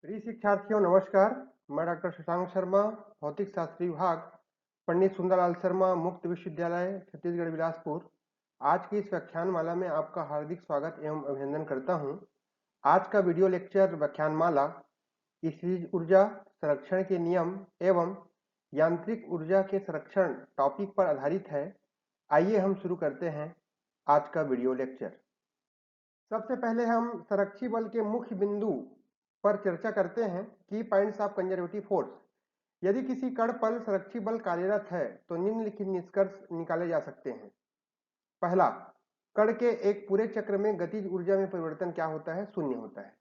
प्रिय शिक्षार्थियों नमस्कार। मैं डॉक्टर शशांक शर्मा, भौतिक शास्त्री विभाग, पंडित सुंदरलाल शर्मा मुक्त विश्वविद्यालय छत्तीसगढ़ बिलासपुर। आज की इस व्याख्यानमाला में आपका हार्दिक स्वागत एवं अभिनंदन करता हूं। आज का वीडियो लेक्चर व्याख्यानमाला स्थितिज ऊर्जा संरक्षण के नियम एवं यांत्रिक ऊर्जा के संरक्षण टॉपिक पर आधारित है। आइए हम शुरू करते हैं आज का वीडियो लेक्चर। सबसे पहले हम संरक्षी बल के मुख्य बिंदु पर चर्चा करते हैं की पॉइंट्स ऑफ कंजर्वेटिव फोर्स। यदि किसी कण पर संरक्षी बल कार्यरत है तो निम्नलिखित निष्कर्ष निकाले जा सकते हैं। पहला, कण के एक पूरे चक्र में गतिज ऊर्जा में परिवर्तन क्या होता है? शून्य होता है।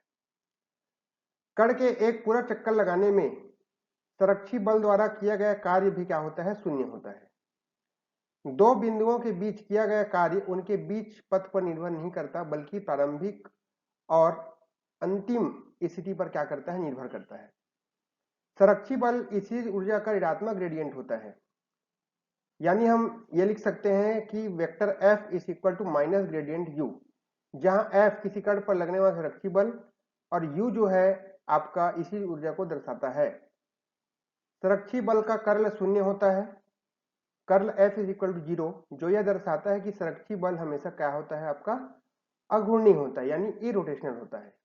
कण के एक पूरा चक्कर लगाने में संरक्षी बल द्वारा किया गया कार्य भी क्या होता है? शून्य होता है। दो बिंदुओं के बीच किया गया कार्य उनके बीच पथ पर निर्भर नहीं करता, बल्कि प्रारंभिक और अंतिम स्थिति पर क्या करता है? निर्भर करता है। संरक्षी बल स्थितिज ऊर्जा का ऋणात्मक ग्रेडियंट होता है, यानी हम ये लिख सकते हैं कि vector F is equal to minus gradient U, जहां F किसी कण पर लगने वाला संरक्षी बल और U जो है आपका स्थितिज ऊर्जा को दर्शाता है। संरक्षी बल का कर्ल शून्य होता है। Curl F is equal to 0, जो यह दर्शाता है कि संरक्षी बल हमेशा क्या होता है? आपका अघूर्णी होता है, यानी इरोटेशनल होता है।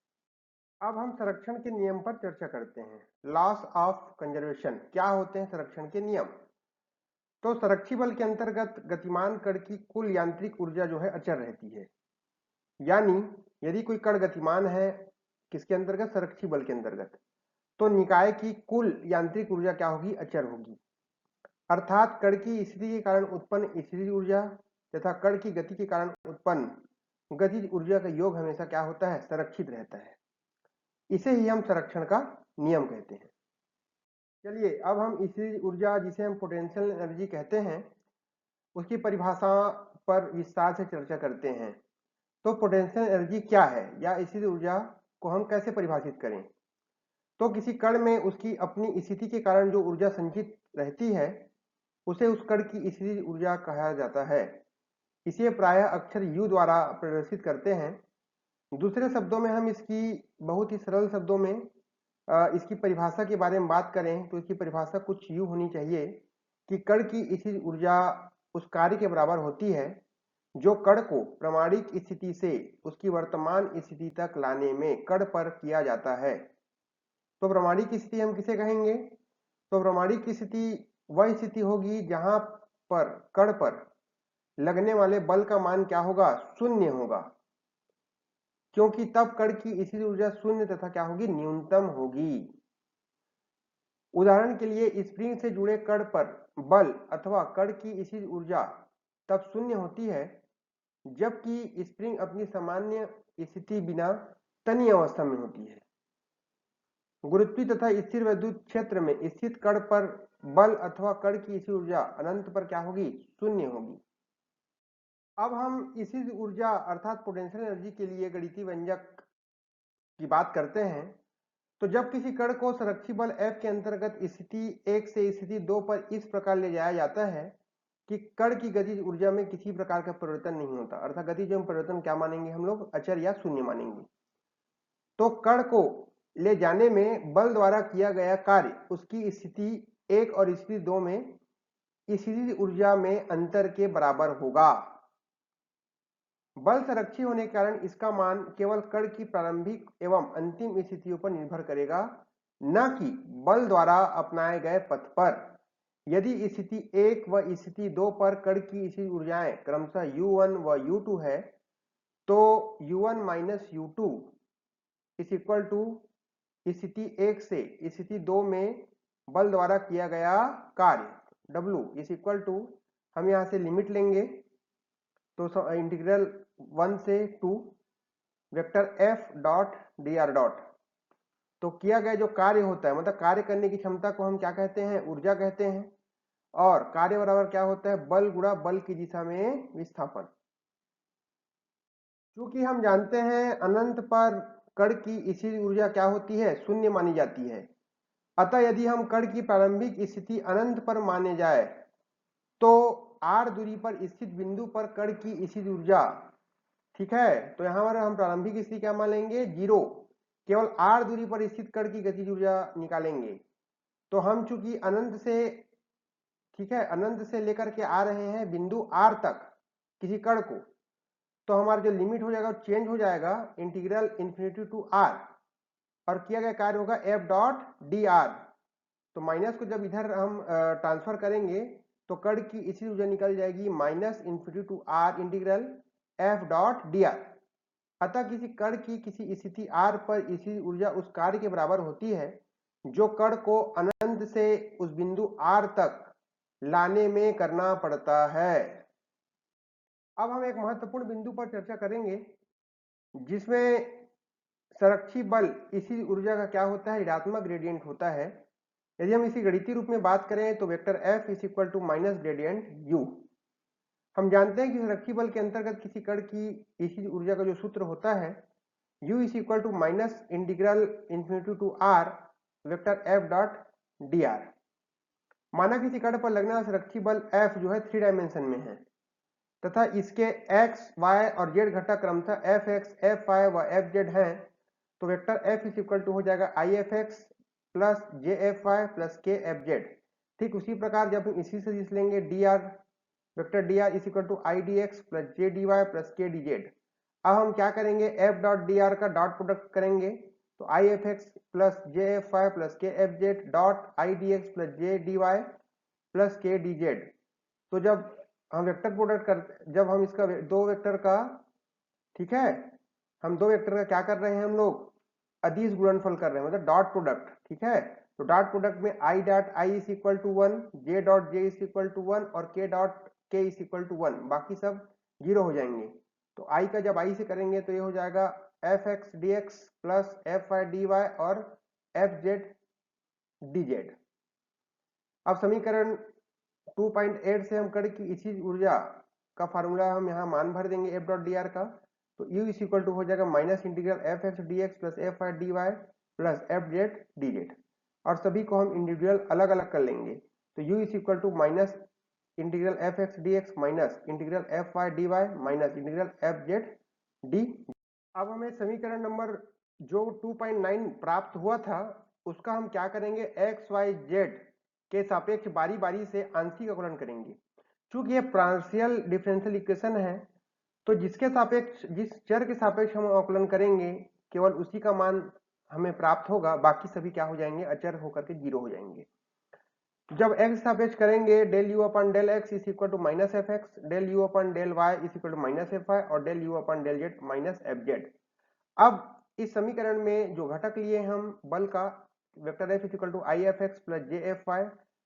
अब हम संरक्षण के नियम पर चर्चा करते हैं। लॉस ऑफ कंजर्वेशन, क्या होते हैं संरक्षण के नियम? तो संरक्षी बल के अंतर्गत गतिमान कण की कुल यांत्रिक ऊर्जा जो है अचर रहती है, यानी यदि कोई कण गतिमान है किसके अंतर्गत? संरक्षी बल के अंतर्गत, तो निकाय की कुल यांत्रिक ऊर्जा क्या होगी? अचर होगी। अर्थात कण की स्थिति के कारण उत्पन्न स्थितिज ऊर्जा तथा कण की गति के कारण उत्पन्न गतिज ऊर्जा का योग हमेशा क्या होता है? संरक्षित रहता है। इसे ही हम संरक्षण का नियम कहते हैं। चलिए अब हम स्थितिज ऊर्जा, जिसे हम पोटेंशियल एनर्जी कहते हैं, उसकी परिभाषा पर विस्तार से चर्चा करते हैं। तो पोटेंशियल एनर्जी क्या है या स्थितिज ऊर्जा को हम कैसे परिभाषित करें? तो किसी कण में उसकी अपनी स्थिति के कारण जो ऊर्जा संचित रहती है उसे उस कण की स्थितिज ऊर्जा कहा जाता है। इसे प्रायः अक्षर U द्वारा प्रदर्शित करते हैं। दूसरे शब्दों में हम इसकी बहुत ही सरल शब्दों में इसकी परिभाषा के बारे में बात करें तो इसकी परिभाषा कुछ यूं होनी चाहिए कि कण की स्थितिज ऊर्जा उस कार्य के बराबर होती है जो कण को प्रामाणिक स्थिति से उसकी वर्तमान स्थिति तक लाने में कण पर किया जाता है। तो प्रामाणिक स्थिति हम किसे कहेंगे? तो प्रामाणिक स्थिति वह स्थिति होगी जहां पर कण पर लगने वाले बल का मान क्या होगा? शून्य होगा, क्योंकि तब कण की स्थितिज ऊर्जा शून्य तथा क्या होगी? न्यूनतम होगी। उदाहरण के लिए स्प्रिंग से जुड़े कण पर बल अथवा कण की स्थितिज ऊर्जा तब शून्य होती है जबकि स्प्रिंग अपनी सामान्य स्थिति बिना तन्य अवस्था में होती है। गुरुत्वीय तथा स्थिर वैद्युत क्षेत्र में स्थित कण पर बल अथवा कण की स्थितिज ऊर्जा अनंत पर क्या होगी? शून्य होगी। अब हम स्थितिज ऊर्जा अर्थात पोटेंशियल एनर्जी के लिए गणितीय व्यंजक की बात करते हैं। तो जब किसी कण को संरक्षी बल F के अंतर्गत स्थिति 1 से स्थिति 2 पर इस प्रकार ले जाया जाता है कि कण की गतिज ऊर्जा में किसी प्रकार का परिवर्तन नहीं होता, अर्थात गतिज में परिवर्तन क्या मानेंगे हम लोग? अचर या शून्य मानेंगे। तो कण को ले जाने में बल द्वारा किया गया कार्य उसकी स्थिति 1 और स्थिति 2 में स्थितिज ऊर्जा में अंतर के बराबर होगा। बल संरक्षी होने के कारण इसका मान केवल कण की प्रारंभिक एवं अंतिम स्थितियों पर निर्भर करेगा, न कि बल द्वारा अपनाए गए पथ पर। यदि स्थिति 1 व स्थिति 2 पर कण की स्थितिज ऊर्जाएं क्रमशः U1 व U2 है तो U1 minus U2 is equal to स्थिति 1 से स्थिति 2 में बल द्वारा किया गया कार्य W इज इक्वल टू, हम यहां से लिमिट लेंगे तो इंटीग्रल 1 से 2 vector F dot dr dot, तो किया गया जो कार्य होता है मतलब कार्य करने की क्षमता को हम क्या कहते हैं? ऊर्जा कहते हैं। और कार्य बराबर क्या होता है? बल गुणा बल की दिशा में विस्थापन। क्योंकि हम जानते हैं अनंत पर कण की स्थितिज ऊर्जा क्या होती है? शून्य मानी जाती है। अतः यदि हम कण की प्रारंभिक स्थिति अनंत पर माने जाए तो r दूरी पर स्थित बिंदु पर कण की स्थितिज ऊर्जा, ठीक है, तो यहां पर हम प्रारंभिक स्थिति क्या मान लेंगे? 0, केवल r दूरी पर स्थित कण की गतिज ऊर्जा निकालेंगे। तो हम चूंकि अनंत से, ठीक है, अनंत से लेकर के आ रहे हैं बिंदु r तक किसी कण को, तो हमारा जो लिमिट हो जाएगा वो चेंज हो जाएगा, इंटीग्रल इन्फिनिटी टू r, और किया गया कार्य होगा f डॉट डी आर। तो माइनस को जब इधर हम ट्रांसफर करेंगे तो कण की इसी ऊर्जा निकल जाएगी minus infinity to r integral f dot D r. अतः किसी कण की किसी स्थिति r पर इसी ऊर्जा उस कार्य के बराबर होती है जो कण को अनंत से उस बिंदु r तक लाने में करना पड़ता है। अब हम एक महत्वपूर्ण बिंदु पर चर्चा करेंगे जिसमें संरक्षी बल इसी ऊर्जा का क्या होता है, ऋणात्मक ग्रेडियंट होता है। यदि हम इसी गणितीय रूप में बात करें तो vector F is equal to minus gradient U। हम जानते हैं कि संरक्षी बल के अंतर्गत किसी कण की इसी ऊर्जा का जो सूत्र होता है U is equal to minus integral infinity to R vector F dot D r. माना किसी कण पर लगने वाला संरक्षी बल F जो है 3 डायमेंशन में है तथा इसके x, y और z घटक क्रमशः fx, fy व fz हैं, तो vector F is equal to हो जाएगा ifx plus jfy plus kfz। ठीक उसी प्रकार जब हम इसी सदिश लेंगे dr, vector dr is equal to idx plus jdy plus kdz। अब हम क्या करेंगे, f डॉट dr का डॉट प्रोडक्ट करेंगे, तो ifx plus jfy plus kfz dot idx plus jdy plus kdz। तो जब हम वेक्टर प्रोडक्ट करते, जब हम इसका दो वेक्टर का, ठीक है, हम दो वेक्टर का क्या कर रहे हैं, हम लोग अदिश गुणनफल कर रहे हैं, मतलब डॉट प्रोडक्ट। ठीक है, तो डॉट प्रोडक्ट में i dot i is equal to 1, j dot j is equal to 1 और k dot k is equal to 1, बाकी सब जीरो हो जाएंगे। तो i का जब i से करेंगे तो ये हो जाएगा fx dx plus fy dy और fz dz। अब समीकरण 2.8 से हम कण की इसी ऊर्जा का फार्मूला हम यहाँ मान भर देंगे f डॉट डी आर का, तो u इज इक्वल टू हो जाएगा minus integral f x d x plus f i d y plus f z d z, और सभी को हम इंडिविजुअल अलग अलग कर लेंगे। तो u is equal to minus integral f x d x minus integral f y d y minus integral f z d. अब हमें समीकरण नंबर जो 2.9 प्राप्त हुआ था उसका हम क्या करेंगे, एक्स वाई जेड के सापेक्ष बारी बारी से आंशिक अवकलन करेंगे। चूंकि ये पार्शियल डिफरेंशियल इक्वेशन है तो जिसके सापेक्ष, जिस चर के सापेक्ष हम अवकलन करेंगे केवल उसी का मान हमें प्राप्त होगा, बाकी सभी क्या हो जाएंगे, अचर होकर के जीरो हो जाएंगे। जब x सापेक्ष करेंगे del u upon del x is equal to minus F X, del u upon del y is equal to minus F Y और del u upon del z minus F Z. अब इस समीकरण में जो घटक लिए हम बल का, vector f is equal to i f x plus j f y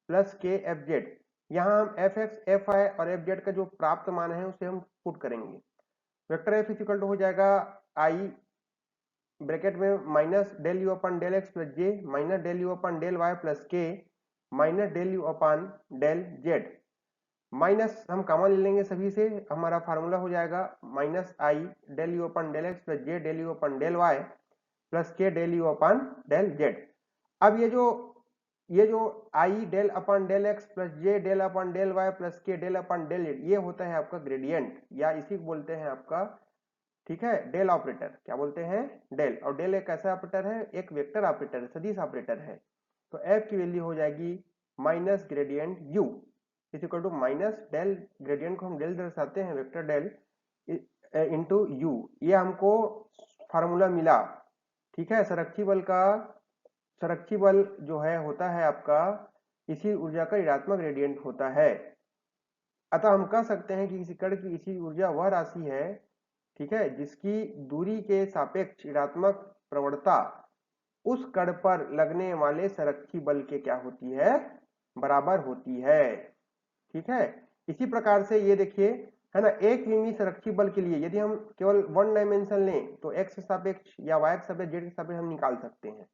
plus k f z, यहाँ हम एफ एक्स, एफ आई और एफ जेड का जो प्राप्त मान है उसे हम पुट करेंगे। Vector F is equal to हो जाएगा आई ब्रैकेट में minus del U upon del X plus J minus del U upon del Y plus K minus del U upon del Z, minus हम common ले लेंगे सभी से, हमारा formula हो जाएगा minus I del U upon del X plus J del U upon del Y plus K del U upon del Z. अब ये जो आई डेल अपन del X plus J del अपन del Y plus K del अपन del Z, ये होता है आपका gradient, या इसी को बोलते हैं आपका, ठीक है, डेल ऑपरेटर। क्या बोलते हैं, डेल। और डेल एक ऐसा ऑपरेटर है, एक वेक्टर ऑपरेटर है, सदिश ऑपरेटर है। तो एफ की वैल्यू हो जाएगी minus gradient u is equal to minus del, gradient को हम डेल दर्शाते हैं, वेक्टर डेल इंटू यू, ये हमको फार्मूला मिला। ठीक है, संरक्षी बल का, संरक्षी बल जो है होता है आपका इसी ऊर्जा का ऋणात्मक ग्रेडियंट होता है। अतः हम कह सकते हैं कि किसी कण की इसी ऊर्जा वह राशि है, ठीक है, जिसकी दूरी के सापेक्ष ऋणात्मक प्रवणता उस कण पर लगने वाले संरक्षी बल के क्या होती है, बराबर होती है। ठीक है, इसी प्रकार से ये देखिए, है ना, एक विमीय संरक्षी बल के लिए यदि हम केवल वन डायमेंशन लें तो x सापेक्ष या y सापेक्ष z सापेक्ष हम निकाल सकते हैं।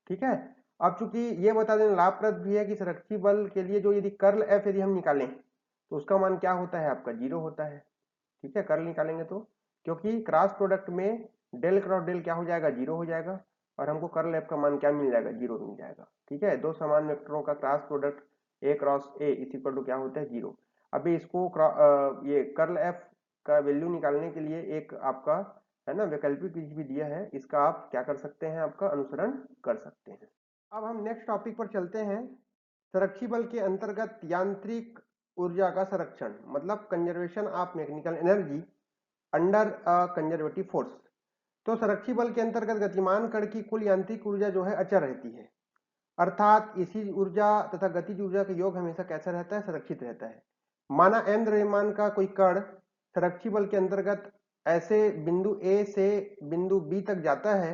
ठीक है, अब चूंकि ये बता देना लाभप्रद भी है कि संरक्षी बल के लिए जो यदि कर्ल f यदि हम निकालें तो उसका मान क्या होता है, आपका जीरो होता है। ठीक है, कर्ल निकालेंगे तो, क्योंकि क्रॉस प्रोडक्ट में डेल क्रॉस डेल क्या हो जाएगा, जीरो हो जाएगा, और हमको कर्ल एफ का मान क्या मिल जाएगा, जीरो मिल जाएगा। ठीक है, दो समान वेक्टरों का cross product a cross a is equal to क्या होता है, जीरो। अभी इसको ये कर्ल एफ का वैल्यू निकालने के लिए एक आपका है ना, वैकल्पिक क्विज भी दिया है, इसका आप क्या कर सकते हैं, आपका अनुसरण कर सकते हैं। अब हम नेक्स्ट टॉपिक पर चलते हैं। संरक्षी बल के अंतर्गत यांत्रिक ऊर्जा का संरक्षण, मतलब conservation of mechanical energy under a conservative force. तो संरक्षी बल के अंतर्गत गतिमान कण की कुल यांत्रिक ऊर्जा जो है अचर रहती है, अर्थात इसी ऊर्जा तथा गतिज ऊर्जा का योग हमेशा कैसा रहता है, संरक्षित रहता है। माना m द्रव्यमान का कोई कण संरक्षी बल के अंतर्गत ऐसे बिंदु A से बिंदु B तक जाता है,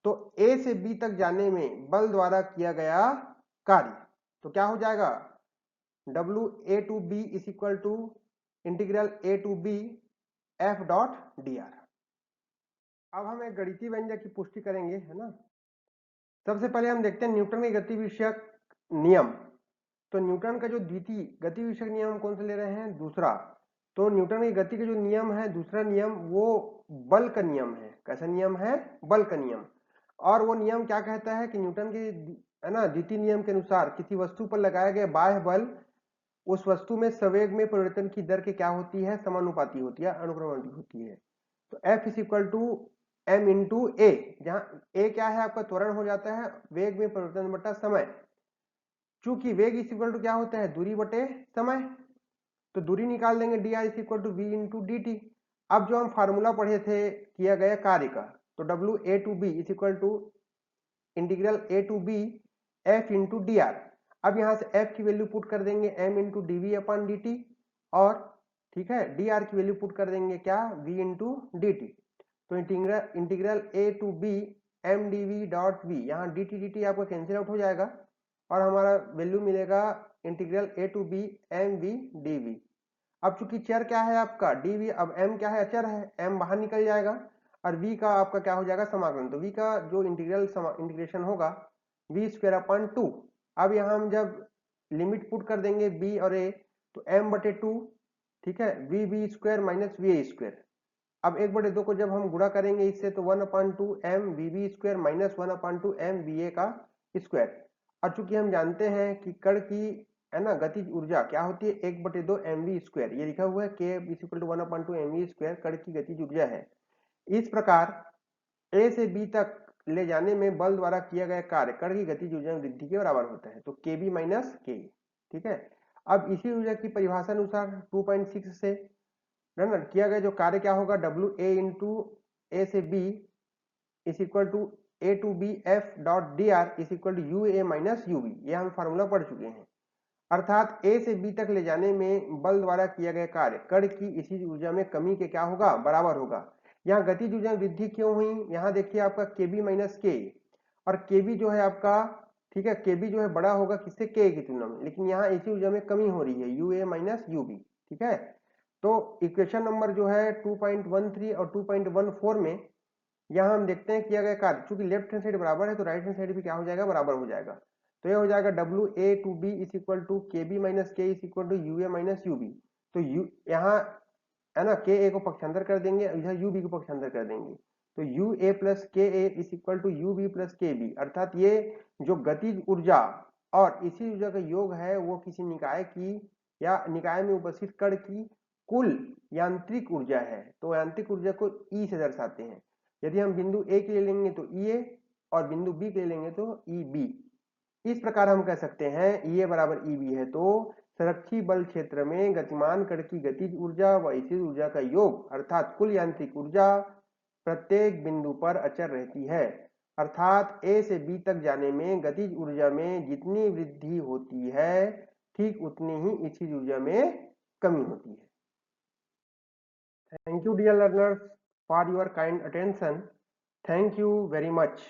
तो A से B तक जाने में बल द्वारा किया गया कार्य तो क्या हो जाएगा, W A to B is equal to integral a to B F dot D r. अब हम एक गणितीय व्यंजक की पुष्टि करेंगे, है ना। सबसे पहले हम देखते हैं न्यूटन के गति विषयक नियम। तो न्यूटन का जो द्वितीय गति विषयक नियम कौन सा ले रहे हैं, दूसरा। तो न्यूटन की गति के जो नियम है, दूसरा नियम वो बल का नियम है। कैसा नियम है, बल का नियम। और वो नियम क्या कहता है कि न्यूटन के, है ना, द्वितीय नियम के अनुसार किसी वस्तु पर लगाया गया बाह्य बल उस वस्तु में संवेग में परिवर्तन की दर के क्या होती है, समानुपाती होती है, अनुक्रमानुपाती होती है। तो F is equal to M into A, जहां ए क्या है आपका त्वरण हो जाता है वेग में परिवर्तन बटा समय। चूंकि वेग इज इक्वल टू क्या होता है, दूरी बटे समय, तो दूरी निकाल देंगे, d are is equal to v into d t. अब जो हम फार्मूला पढ़े थे किया गया कार्य का, तो डब्ल्यू ए to B is equal to integral a to B f into d r. अब यहां से f की वैल्यू पुट कर देंगे m into d v upon d t, और ठीक है dr की वैल्यू पुट कर देंगे क्या, v इंटू डी टी। तो integral a to b m d v dot v, यहाँ डी टी आपका कैंसिल आउट हो जाएगा और हमारा वैल्यू मिलेगा integral a to b m v d v. अब चूंकि चर क्या है आपका डी वी, अब m क्या है, अचर है, m बाहर निकल जाएगा और v का आपका क्या हो जाएगा, समाकलन। तो v का जो इंटीग्रेशन होगा वी स्क्वायर अपॉन टू। अब यहाँ हम जब लिमिट पुट कर देंगे b और a, तो m बटे टू, ठीक है, v b square minus v a square. अब एक बटे दो को जब हम गुणा करेंगे इससे, तो one upon two M v b square minus one upon two M v a का स्क्वायर। और चूंकि हम जानते हैं कि कण की, है ना, गतिज ऊर्जा क्या होती है, एक बटे दो एम वी स्क्वायर, ये लिखा हुआ है K equal to one upon two M V square कण की गतिज ऊर्जा है। इस प्रकार ए से बी तक ले जाने में बल द्वारा किया गया कार्य कण की गतिज ऊर्जा में वृद्धि के बराबर होता है, तो के बी माइनस के। ठीक है, अब इसी ऊर्जा की परिभाषा अनुसार 2.6 से रन किया गया जो कार्य क्या होगा, डब्ल्यू ए इंटू ए से B is equal to A to B F dot D R is equal to U A minus U B. ये हम फार्मूला पढ़ चुके हैं। अर्थात ए से बी तक ले जाने में बल द्वारा किया गया कार्य कण की इसी ऊर्जा में कमी के क्या होगा, बराबर होगा। यहाँ गतिज ऊर्जा में वृद्धि क्यों हुई, यहाँ देखिए आपका के बी माइनस के, और के बी जो है आपका, ठीक है, के बी जो है बड़ा होगा किससे, के की तुलना में, लेकिन यहाँ इसी ऊर्जा में कमी हो रही है, U A minus U B. ठीक है, तो इक्वेशन नंबर जो है 2.13 और 2.14 में यहाँ हम देखते हैं किया गया कार्य, चूंकि लेफ्ट हैंड साइड बराबर है तो राइट हैंड साइड भी क्या हो जाएगा, बराबर हो जाएगा। तो ये हो जाएगा W A to B is equal to K B minus K is equal to U A minus U B. तो यू यहाँ, है ना, के ए को पक्षांतर कर देंगे, इधर यू बी को पक्षांतर कर देंगे, तो you A plus K A is equal to U B plus K B. अर्थात ये जो गतिज ऊर्जा और इसी ऊर्जा का योग है वो किसी निकाय की या निकाय में उपस्थित कण की कुल यांत्रिक ऊर्जा है। तो यांत्रिक ऊर्जा को ई से दर्शाते हैं। यदि हम बिंदु ए के लिए लेंगे तो ई ए और बिंदु बी के लिए लेंगे तो ई बी। इस प्रकार हम कह सकते हैं ई ए बराबर ई बी है। तो संरक्षी बल क्षेत्र में गतिमान कण की गतिज ऊर्जा व स्थिर ऊर्जा का योग अर्थात कुल यांत्रिक ऊर्जा प्रत्येक बिंदु पर अचर रहती है। अर्थात ए से बी तक जाने में गतिज ऊर्जा में जितनी वृद्धि होती है ठीक उतनी ही स्थिर ऊर्जा में कमी होती है। Thank you dear learners for your kind attention. Thank you very much.